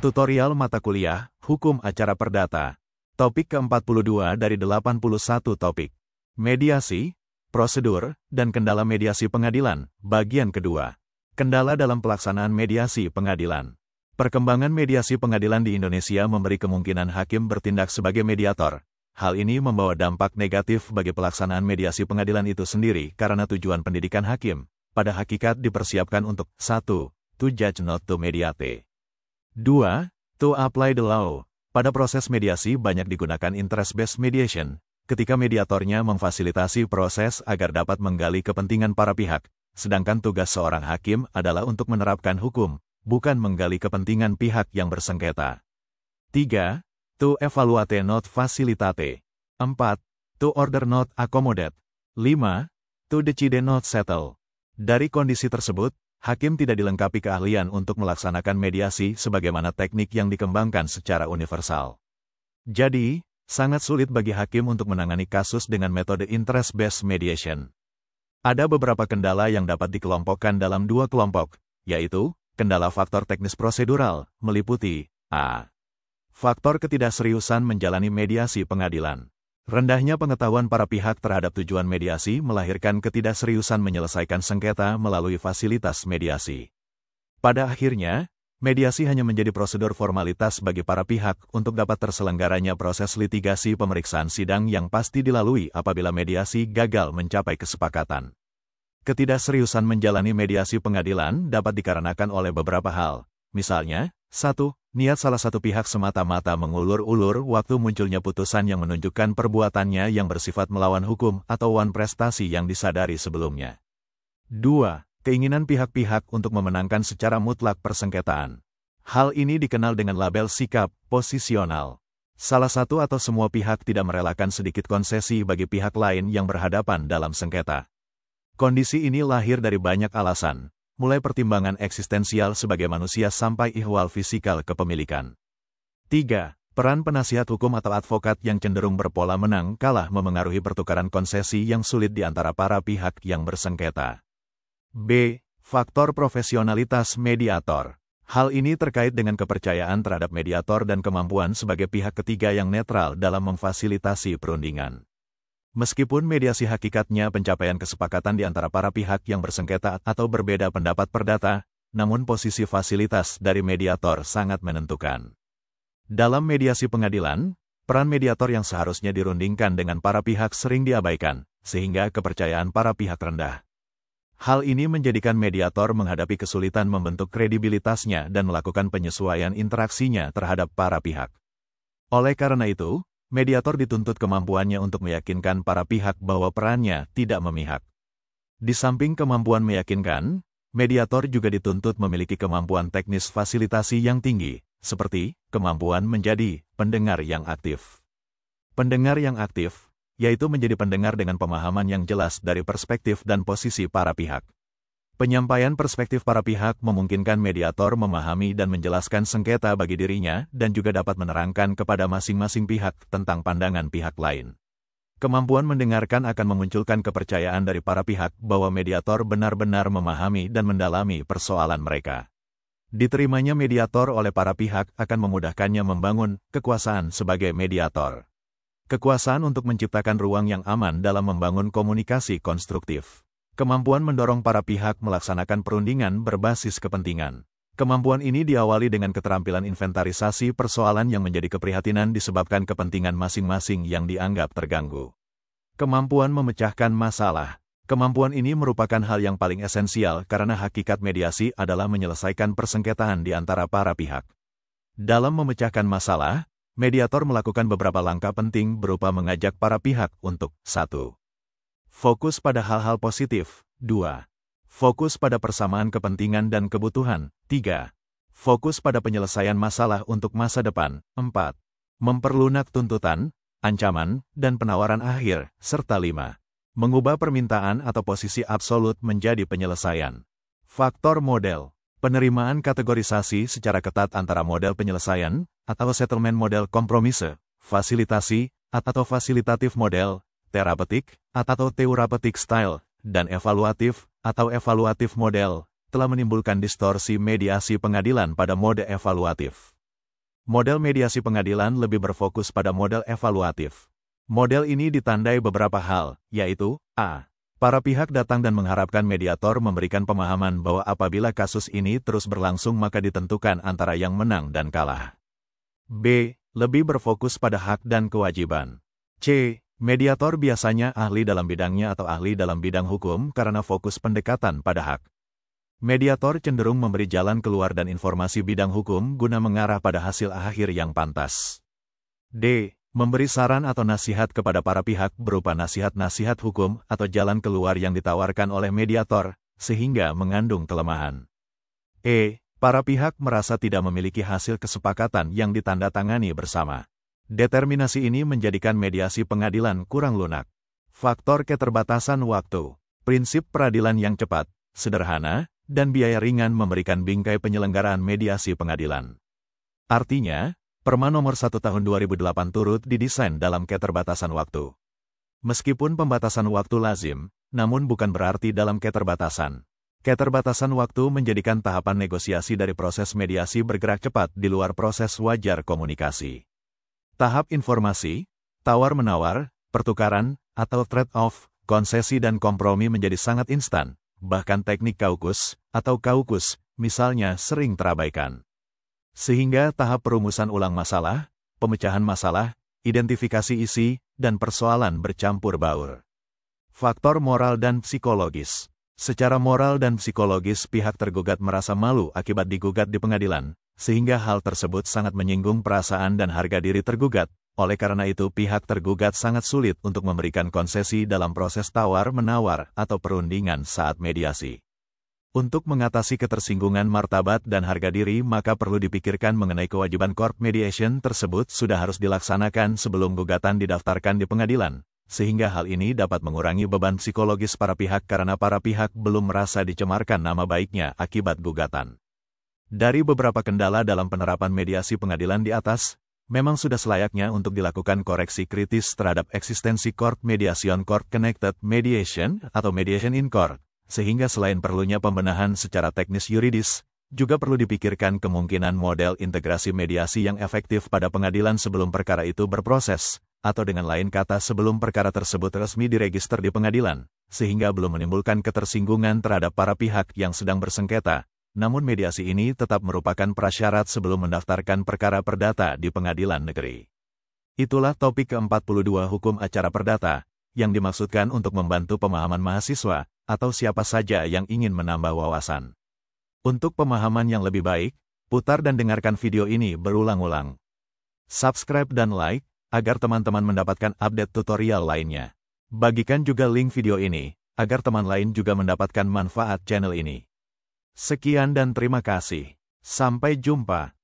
Tutorial mata kuliah, Hukum Acara Perdata. Topik ke-42 dari 81 topik. Mediasi, prosedur, dan kendala mediasi pengadilan, bagian kedua. Kendala dalam pelaksanaan mediasi pengadilan. Perkembangan mediasi pengadilan di Indonesia memberi kemungkinan hakim bertindak sebagai mediator. Hal ini membawa dampak negatif bagi pelaksanaan mediasi pengadilan itu sendiri karena tujuan pendidikan hakim, pada hakikat dipersiapkan untuk 1. To judge not to mediate. 2. To apply the law. Pada proses mediasi banyak digunakan interest-based mediation, ketika mediatornya memfasilitasi proses agar dapat menggali kepentingan para pihak, sedangkan tugas seorang hakim adalah untuk menerapkan hukum, bukan menggali kepentingan pihak yang bersengketa. 3. To evaluate not facilitate. 4. To order not accommodate. 5. To decide not settle. Dari kondisi tersebut, hakim tidak dilengkapi keahlian untuk melaksanakan mediasi sebagaimana teknik yang dikembangkan secara universal. Jadi, sangat sulit bagi hakim untuk menangani kasus dengan metode interest-based mediation. Ada beberapa kendala yang dapat dikelompokkan dalam dua kelompok, yaitu, kendala faktor teknis prosedural, meliputi A. Faktor ketidakseriusan menjalani mediasi pengadilan. Rendahnya pengetahuan para pihak terhadap tujuan mediasi melahirkan ketidakseriusan menyelesaikan sengketa melalui fasilitas mediasi. Pada akhirnya, mediasi hanya menjadi prosedur formalitas bagi para pihak untuk dapat terselenggaranya proses litigasi pemeriksaan sidang yang pasti dilalui apabila mediasi gagal mencapai kesepakatan. Ketidakseriusan menjalani mediasi pengadilan dapat dikarenakan oleh beberapa hal, misalnya, 1. Niat salah satu pihak semata-mata mengulur-ulur waktu munculnya putusan yang menunjukkan perbuatannya yang bersifat melawan hukum atau wan prestasi yang disadari sebelumnya. 2. Keinginan pihak-pihak untuk memenangkan secara mutlak persengketaan. Hal ini dikenal dengan label sikap posisional. Salah satu atau semua pihak tidak merelakan sedikit konsesi bagi pihak lain yang berhadapan dalam sengketa. Kondisi ini lahir dari banyak alasan, mulai pertimbangan eksistensial sebagai manusia sampai ihwal fisikal kepemilikan. 3. Peran penasihat hukum atau advokat yang cenderung berpola menang kalah memengaruhi pertukaran konsesi yang sulit di antara para pihak yang bersengketa. B. Faktor profesionalitas mediator. Hal ini terkait dengan kepercayaan terhadap mediator dan kemampuan sebagai pihak ketiga yang netral dalam memfasilitasi perundingan. Meskipun mediasi hakikatnya pencapaian kesepakatan di antara para pihak yang bersengketa atau berbeda pendapat perdata, namun posisi fasilitas dari mediator sangat menentukan. Dalam mediasi pengadilan, peran mediator yang seharusnya dirundingkan dengan para pihak sering diabaikan, sehingga kepercayaan para pihak rendah. Hal ini menjadikan mediator menghadapi kesulitan membentuk kredibilitasnya dan melakukan penyesuaian interaksinya terhadap para pihak. Oleh karena itu, mediator dituntut kemampuannya untuk meyakinkan para pihak bahwa perannya tidak memihak. Di samping kemampuan meyakinkan, mediator juga dituntut memiliki kemampuan teknis fasilitasi yang tinggi, seperti kemampuan menjadi pendengar yang aktif. Pendengar yang aktif, yaitu menjadi pendengar dengan pemahaman yang jelas dari perspektif dan posisi para pihak. Penyampaian perspektif para pihak memungkinkan mediator memahami dan menjelaskan sengketa bagi dirinya dan juga dapat menerangkan kepada masing-masing pihak tentang pandangan pihak lain. Kemampuan mendengarkan akan memunculkan kepercayaan dari para pihak bahwa mediator benar-benar memahami dan mendalami persoalan mereka. Diterimanya mediator oleh para pihak akan memudahkannya membangun kekuasaan sebagai mediator. Kekuasaan untuk menciptakan ruang yang aman dalam membangun komunikasi konstruktif. Kemampuan mendorong para pihak melaksanakan perundingan berbasis kepentingan. Kemampuan ini diawali dengan keterampilan inventarisasi persoalan yang menjadi keprihatinan disebabkan kepentingan masing-masing yang dianggap terganggu. Kemampuan memecahkan masalah. Kemampuan ini merupakan hal yang paling esensial karena hakikat mediasi adalah menyelesaikan persengketaan di antara para pihak. Dalam memecahkan masalah, mediator melakukan beberapa langkah penting berupa mengajak para pihak untuk 1. Fokus pada hal-hal positif. 2. Fokus pada persamaan kepentingan dan kebutuhan. 3. Fokus pada penyelesaian masalah untuk masa depan. 4. Memperlunak tuntutan, ancaman, dan penawaran akhir. Serta 5. Mengubah permintaan atau posisi absolut menjadi penyelesaian. Faktor model. Penerimaan kategorisasi secara ketat antara model penyelesaian, atau settlement model kompromise, fasilitasi, atau fasilitatif model, terapeutik, atau therapeutic style, dan evaluatif, atau evaluatif model, telah menimbulkan distorsi mediasi pengadilan pada mode evaluatif. Model mediasi pengadilan lebih berfokus pada model evaluatif. Model ini ditandai beberapa hal, yaitu a. Para pihak datang dan mengharapkan mediator memberikan pemahaman bahwa apabila kasus ini terus berlangsung maka ditentukan antara yang menang dan kalah. B. Lebih berfokus pada hak dan kewajiban. C. Mediator biasanya ahli dalam bidangnya atau ahli dalam bidang hukum karena fokus pendekatan pada hak. Mediator cenderung memberi jalan keluar dan informasi bidang hukum guna mengarah pada hasil akhir yang pantas. D. Memberi saran atau nasihat kepada para pihak berupa nasihat-nasihat hukum atau jalan keluar yang ditawarkan oleh mediator, sehingga mengandung kelemahan. E. Para pihak merasa tidak memiliki hasil kesepakatan yang ditandatangani bersama. Determinasi ini menjadikan mediasi pengadilan kurang lunak. Faktor keterbatasan waktu, prinsip peradilan yang cepat, sederhana, dan biaya ringan memberikan bingkai penyelenggaraan mediasi pengadilan. Artinya, Perma Nomor 1 Tahun 2008 turut didesain dalam keterbatasan waktu. Meskipun pembatasan waktu lazim, namun bukan berarti dalam keterbatasan. Keterbatasan waktu menjadikan tahapan negosiasi dari proses mediasi bergerak cepat di luar proses wajar komunikasi. Tahap informasi, tawar-menawar, pertukaran, atau trade-off, konsesi dan kompromi menjadi sangat instan, bahkan teknik kaukus, atau kaukus, misalnya sering terabaikan. Sehingga tahap perumusan ulang masalah, pemecahan masalah, identifikasi isi, dan persoalan bercampur baur. Faktor moral dan psikologis. Secara moral dan psikologis pihak tergugat merasa malu akibat digugat di pengadilan, sehingga hal tersebut sangat menyinggung perasaan dan harga diri tergugat. Oleh karena itu pihak tergugat sangat sulit untuk memberikan konsesi dalam proses tawar-menawar atau perundingan saat mediasi. Untuk mengatasi ketersinggungan martabat dan harga diri maka perlu dipikirkan mengenai kewajiban court mediation tersebut sudah harus dilaksanakan sebelum gugatan didaftarkan di pengadilan, sehingga hal ini dapat mengurangi beban psikologis para pihak karena para pihak belum merasa dicemarkan nama baiknya akibat gugatan. Dari beberapa kendala dalam penerapan mediasi pengadilan di atas, memang sudah selayaknya untuk dilakukan koreksi kritis terhadap eksistensi court mediation court connected mediation atau mediation in court. Sehingga selain perlunya pembenahan secara teknis yuridis, juga perlu dipikirkan kemungkinan model integrasi mediasi yang efektif pada pengadilan sebelum perkara itu berproses, atau dengan lain kata sebelum perkara tersebut resmi diregister di pengadilan, sehingga belum menimbulkan ketersinggungan terhadap para pihak yang sedang bersengketa. Namun mediasi ini tetap merupakan prasyarat sebelum mendaftarkan perkara perdata di pengadilan negeri. Itulah topik ke-42 Hukum Acara Perdata, yang dimaksudkan untuk membantu pemahaman mahasiswa, atau siapa saja yang ingin menambah wawasan. Untuk pemahaman yang lebih baik, putar dan dengarkan video ini berulang-ulang. Subscribe dan like, agar teman-teman mendapatkan update tutorial lainnya. Bagikan juga link video ini, agar teman lain juga mendapatkan manfaat channel ini. Sekian dan terima kasih. Sampai jumpa.